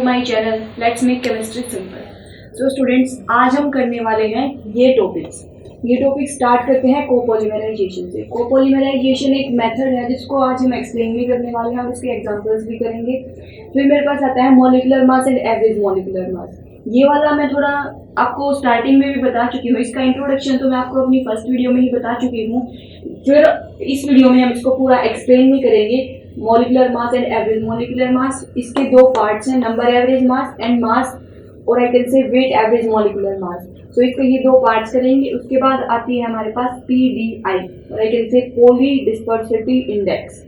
My channel let's make chemistry simple. तो students, आज हम करने वाले हैं ये टॉपिक स्टार्ट करते हैं कोपॉलीमराइजेशन से। कोपॉलीमराइजेशन एक मेथड है जिसको आज हम एक्सप्लेन भी करने वाले हैं और उसके एग्जांपल्स भी करेंगे। फिर मेरे पास आता है molecular mass and average molecular मास। ये वाला मैं थोड़ा आपको स्टार्टिंग में भी बता चुकी हूँ, इसका इंट्रोडक्शन तो मैं आपको अपनी फर्स्ट वीडियो में ही बता चुकी हूँ। फिर इस वीडियो में हम इसको पूरा एक्सप्लेन भी करेंगे। Molecular mass and average molecular mass, इसके दो पार्ट्स हैं, number average mass and mass, और I can say weight average molecular mass. So इसके ये दो पार्ट्स करेंगे। उसके बाद आती है हमारे पास PDI और I can say polydispersity index,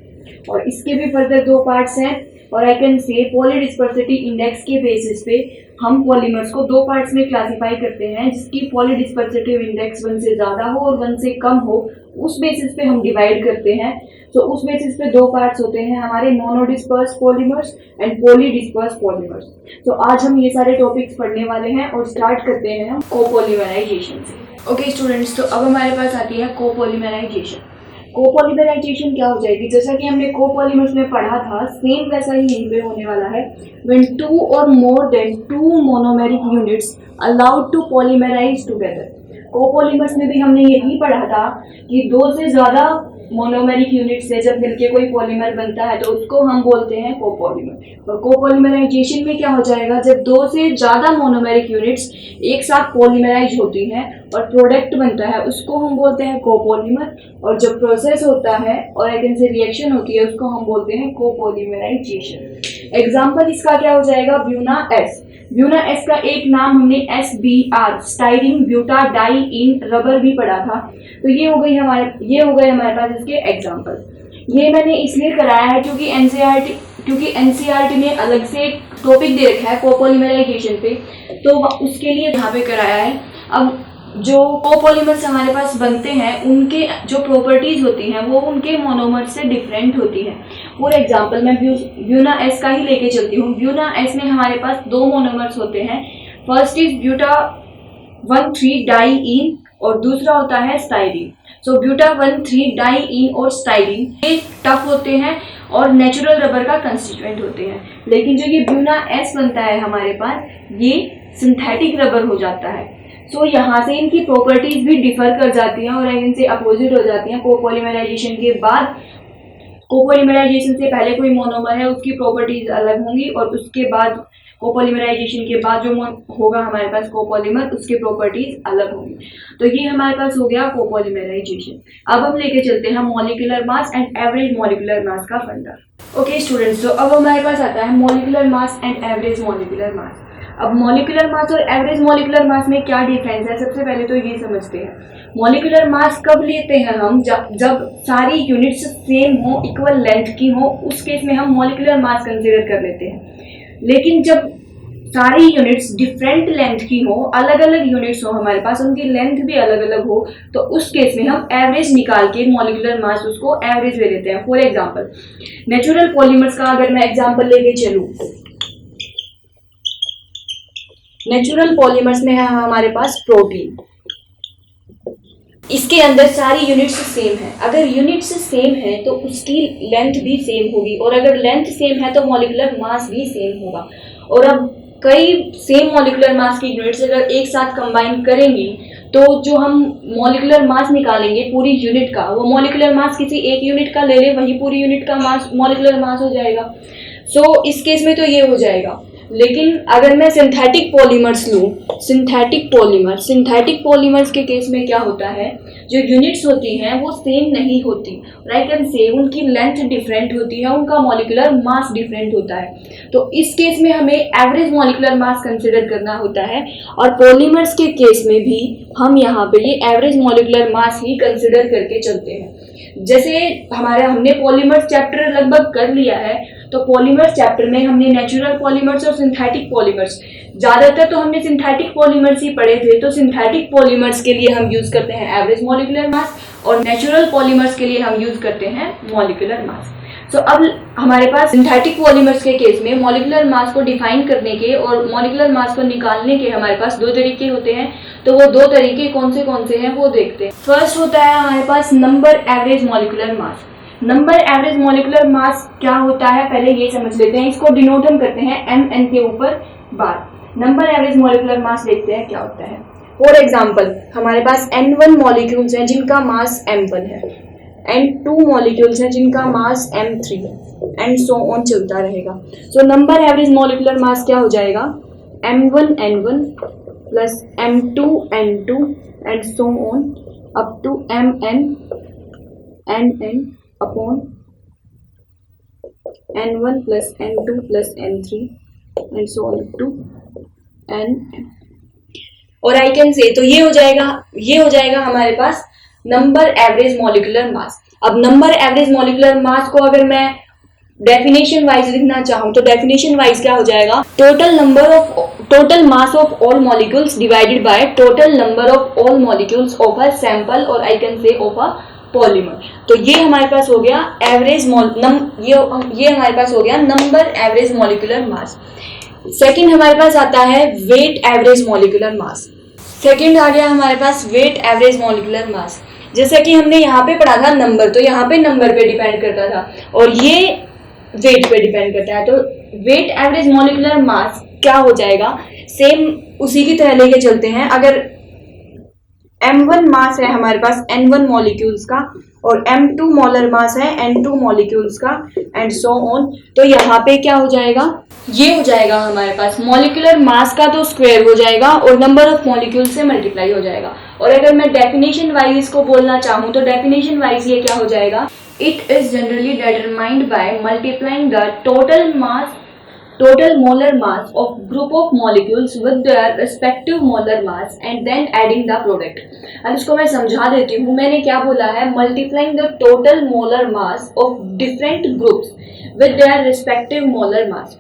और इसके भी फर्दर दो पार्ट्स हैं। और I can say polydispersity index के बेसिस पे हम पॉलीमर्स को दो पार्ट्स में क्लासिफाई करते हैं, जिसकी पॉली डिस्पर्सिटिव इंडेक्स 1 से ज़्यादा हो और 1 से कम हो, उस बेसिस पे हम डिवाइड करते हैं। तो उस बेसिस पे दो पार्ट्स होते हैं हमारे, मोनोडिस्पर्स पॉलीमर्स एंड पॉलीडिस्पर्स पॉलीमर्स। तो आज हम ये सारे टॉपिक्स पढ़ने वाले हैं और स्टार्ट करते हैं हम कोपॉलीमराइजेशन से। ओके स्टूडेंट्स, तो अब हमारे पास आती है कोपॉलीमराइजेशन। कोपॉलीमराइजेशन क्या हो जाएगी, जैसा कि हमने कोपॉलीमर्स में पढ़ा था, सेम वैसा ही यहीं पे होने वाला है। When 2 or more than 2 monomeric units allowed to polymerize together। Copolymers में भी हमने यही पढ़ा था कि दो से ज्यादा मोनोमेरिक यूनिट से जब मिलके कोई पॉलीमर बनता है तो उसको हम बोलते हैं कोपॉलीमर। और कोपॉलीमराइजेशन में क्या हो जाएगा, जब दो से ज्यादा मोनोमेरिक यूनिट्स एक साथ पॉलीमराइज होती हैं और प्रोडक्ट बनता है, उसको हम बोलते हैं कोपॉलीमर। और जब प्रोसेस होता है और एक से रिएक्शन होती है, उसको हम बोलते हैं कोपॉलीमराइजेशन। एग्जाम्पल इसका क्या हो जाएगा, ब्यूना एस। ब्यूना एस का एक नाम हमने SBR स्टाइरिन ब्यूटाडाइइन रबर भी पढ़ा था। तो ये हो गए हमारे पास इसके एग्जांपल। ये मैंने इसलिए कराया है क्योंकि एनसीईआरटी ने अलग से एक टॉपिक दे रखा है कोपॉलीमराइजेशन पे, तो उसके लिए यहाँ पे कराया है। अब जो कोपॉलीमर्स हमारे पास बनते हैं, उनके जो प्रॉपर्टीज होती हैं वो उनके मोनोमर्स से डिफरेंट होती हैं। फॉर एग्जांपल मैं ब्यूना एस का ही लेके चलती हूँ। ब्यूना एस में हमारे पास दो मोनोमर्स होते हैं, फर्स्ट इज ब्यूटा 1,3-डाइईन और दूसरा होता है स्टाइरिन। सो ब्यूटा 1,3-डाइईन और स्टाइरिन ये टफ होते हैं और नेचुरल रबर का कंस्टिट्यूएंट होते हैं। लेकिन जो ये ब्यूना एस बनता है हमारे पास, ये सिंथेटिक रबर हो जाता है। सो यहाँ से इनकी प्रॉपर्टीज भी डिफर कर जाती हैं और इनसे अपोजिट हो जाती हैं। कोपॉलीमराइजेशन के बाद, कोपॉलीमराइजेशन से पहले कोई मोनोमर है उसकी प्रॉपर्टीज अलग होंगी, और उसके बाद कोपॉलीमराइजेशन के बाद जो होगा हमारे पास कोपॉलीमर, उसके प्रॉपर्टीज अलग होंगी। तो ये हमारे पास हो गया कोपॉलीमराइजेशन। अब हम लेके चलते हैं molecular mass and average molecular मास का फंडा। ओके स्टूडेंट्स, तो अब हमारे पास आता है molecular mass and average molecular मास। अब मॉलिक्यूलर मास और एवरेज मॉलिक्यूलर मास में क्या डिफरेंस है, सबसे पहले तो ये समझते हैं। मॉलिक्यूलर मास कब लेते हैं हम, जब सारी यूनिट्स सेम हो, इक्वल लेंथ की हो, उस केस में हम मॉलिक्यूलर मास कंसीडर कर लेते हैं। लेकिन जब सारी यूनिट्स डिफरेंट लेंथ की हो, अलग अलग यूनिट्स हो हमारे पास, उनकी लेंथ भी अलग अलग हो, तो उस केस में हम एवरेज निकाल के मॉलिक्यूलर मास उसको एवरेज ले लेते हैं। फॉर एग्जांपल नेचुरल पॉलीमर्स का अगर मैं एग्जांपल लेके चलूँ, नेचुरल पॉलीमर्स में है हमारे पास प्रोटीन। इसके अंदर सारी यूनिट्स सेम है। अगर यूनिट्स सेम है तो उसकी लेंथ भी सेम होगी, और अगर लेंथ सेम है तो मॉलिक्यूलर मास भी सेम होगा। और अब कई सेम मॉलिक्यूलर मास की यूनिट्स अगर एक साथ कंबाइन करेंगी तो जो हम मॉलिक्यूलर मास निकालेंगे पूरी यूनिट का, वो मॉलिक्यूलर मास किसी एक यूनिट का ले ले, वही पूरी यूनिट का मास मॉलिक्यूलर मास हो जाएगा। सो इस केस में तो ये हो जाएगा। लेकिन अगर मैं सिंथेटिक पॉलीमर्स लूँ, सिंथेटिक पॉलीमर्स के केस में क्या होता है, जो यूनिट्स होती हैं वो सेम नहीं होती, आई कैन से उनकी लेंथ डिफरेंट होती है, उनका मॉलिक्यूलर मास डिफरेंट होता है। तो इस केस में हमें एवरेज मॉलिक्यूलर मास कंसिडर करना होता है, और पॉलीमर्स के केस में भी हम यहाँ पे ये एवरेज मॉलिक्यूलर मास ही कंसिडर करके चलते हैं। जैसे हमने पॉलीमर्स चैप्टर लगभग कर लिया है, तो पॉलीमर्स चैप्टर में हमने नेचुरल पॉलीमर्स और सिंथेटिक पॉलीमर्स, ज़्यादातर तो हमने सिंथेटिक पॉलीमर्स ही पढ़े थे। तो सिंथेटिक पॉलीमर्स के लिए हम यूज़ करते हैं एवरेज मॉलिक्यूलर मास, और नेचुरल पॉलीमर्स के लिए हम यूज़ करते हैं मॉलिक्यूलर मास। सो अब हमारे पास सिंथेटिक पॉलीमर्स के केस में मॉलिक्यूलर मास को डिफाइन करने के और मॉलिक्यूलर मास को निकालने के हमारे पास दो तरीके होते हैं। तो वो दो तरीके कौन से हैं वो देखते हैं। फर्स्ट होता है हमारे पास number average molecular mass. Number average molecular mass क्या होता है पहले ये समझ लेते हैं। इसको डिनोट हम करते हैं mn के ऊपर बार। नंबर एवरेज मॉलिक्यूलर मास देखते हैं क्या होता है। फॉर एग्जाम्पल हमारे पास n1 मॉलिक्यूल्स हैं जिनका मास m1 है, n2 मॉलिक्यूल्स हैं जिनका मास m3 है, एंड सो ऑन चलता रहेगा। So number average molecular mass क्या हो जाएगा, m1 n1 plus m2 n2 and so on up to mn nn upon n1 plus n2 plus n3 and so on to n। और I can से, तो ये हो जाएगा हमारे पास नंबर एवरेज मॉलिक्यूलर मास। अब नंबर एवरेज मॉलिक्यूलर मास को अगर मैं डेफिनेशन वाइज लिखना चाहूं तो डेफिनेशन वाइज क्या हो जाएगा, total mass of all molecules divided by total number of all molecules of a sample और I can say of a polymer. तो ये हमारे पास हो गया ये हमारे पास हो गया number average molecular mass. Second हमारे पास आता है weight average molecular mass. Second आ गया हमारे पास वेट एवरेज मॉलिक्यूलर मास। जैसे कि हमने यहाँ पे पढ़ा था नंबर, तो यहाँ पे नंबर पे डिपेंड करता था और ये वेट पे डिपेंड करता है। तो वेट एवरेज मॉलिक्यूलर मास क्या हो जाएगा, सेम उसी की तरह लेके चलते हैं। अगर m1 मास है हमारे पास n1 मॉलिक्यूल्स का और m2 मोलर मास है n2 मॉलिक्यूल्स का एंड सो ऑन, तो यहाँ पे क्या हो जाएगा, ये हो जाएगा हमारे पास मॉलिक्यूलर मास का तो स्क्वायर हो जाएगा और नंबर ऑफ मॉलिक्यूल से मल्टीप्लाई हो जाएगा। और अगर मैं डेफिनेशन वाइज इसको बोलना चाहूँ तो डेफिनेशन वाइज ये क्या हो जाएगा, it is generally determined by multiplying the total molar mass of group of molecules with their respective molar mass and then adding the product। अब इसको मैं समझा देती हूँ। मैंने क्या बोला है, multiplying the total molar mass of different groups with their respective molar mass।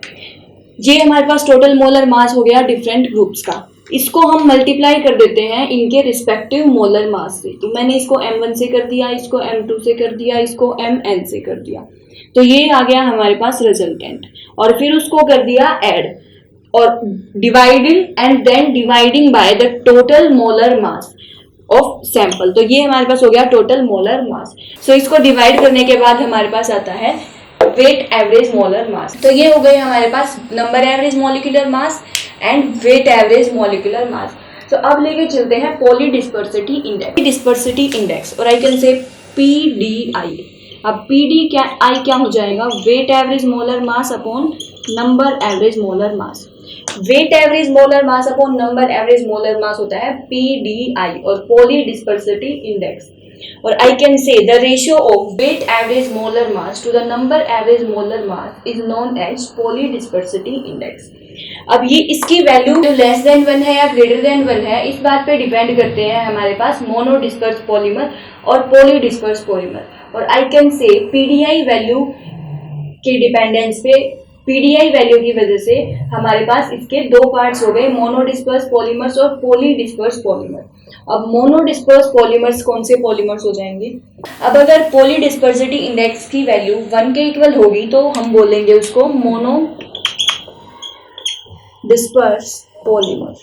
ये हमारे पास टोटल मोलर मास हो गया डिफरेंट ग्रुप्स का, इसको हम मल्टीप्लाई कर देते हैं इनके रिस्पेक्टिव मोलर मास से। तो मैंने इसको m1 से कर दिया, इसको m2 से कर दिया, इसको mn से कर दिया, तो ये आ गया हमारे पास रिजल्टेंट। और फिर उसको कर दिया ऐड और dividing and then dividing by the total molar mass of sample. तो ये हमारे पास हो गया टोटल मोलर मास। सो इसको डिवाइड करने के बाद हमारे पास आता है वेट एवरेज मोलर मास। तो ये हो गए हमारे पास number average molecular mass and weight average molecular mass. तो अब लेके चलते हैं पॉली डिस्पर्सिटी इंडेक्स और आई कैन से PDI। अब PDI क्या हो जाएगा, weight average molar mass upon number average molar mass. Weight average molar mass upon number average molar mass होता है PDI और पॉली डिस्पर्सिटी इंडेक्स। और I can say the ratio of weight average molar mass to the number average molar mass is known as polydispersity index. अब ये इसकी value जो less than 1 है या ग्रेटर देन 1 है, इस बात पे डिपेंड करते हैं हमारे पास मोनो डिस्पर्स पॉलीमर और पॉली डिस्पर्स पॉलीमर। और I can say PDI value के डिपेंडेंस पे, PDI वैल्यू की वजह से हमारे पास इसके दो पार्ट्स हो गए, मोनो डिस्पर्स पॉलीमर्स और पॉली डिस्पर्स पॉलीमर। अब मोनो डिस्पर्स पॉलीमर्स कौन से पॉलीमर्स हो जाएंगे, अब अगर पॉली डिस्पर्सिटी इंडेक्स की वैल्यू 1 के इक्वल होगी तो हम बोलेंगे उसको मोनो डिस्पर्स पॉलीमर।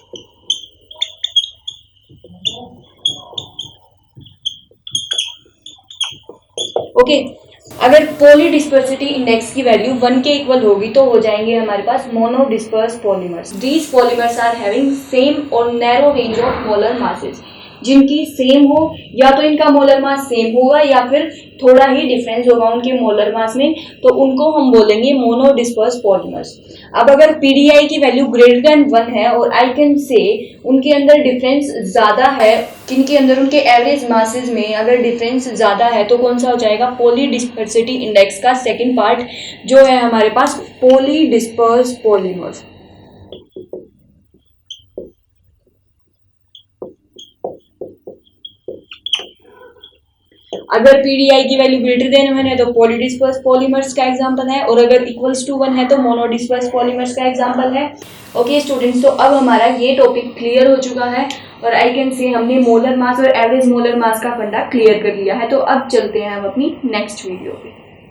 ओके, अगर पॉली डिस्पर्सिटी इंडेक्स की वैल्यू 1 के इक्वल होगी तो हो जाएंगे हमारे पास monodisperse polymers. These polymers are having same और narrow range of molar masses, जिनकी सेम हो या तो इनका मोलर मास सेम होगा या फिर थोड़ा ही डिफरेंस होगा उनके मोलर मास में, तो उनको हम बोलेंगे मोनो डिस्पर्स पॉलीमर्स। अब अगर PDI की वैल्यू ग्रेटर देन 1 है और आई कैन से उनके अंदर डिफरेंस ज़्यादा है, जिनके अंदर उनके एवरेज मासेस में अगर डिफरेंस ज़्यादा है तो कौन सा हो जाएगा, पॉली डिस्पर्सिटी इंडेक्स का सेकेंड पार्ट जो है हमारे पास पॉली डिस्पर्स पॉलीमर्स। अगर PDI की वैल्यू ग्रेटर देन 1 है तो पॉली डिस्पर्स पॉलीमर्स का एग्जांपल है, और अगर इक्वल्स टू 1 है तो मोनो डिस्पर्स पॉलीमर्स का एग्जांपल है। ओके स्टूडेंट्स, तो अब हमारा ये टॉपिक क्लियर हो चुका है और आई कैन से हमने मोलर मास और एवरेज मोलर मास का फंडा क्लियर कर लिया है। तो अब चलते हैं हम अपनी नेक्स्ट वीडियो पे।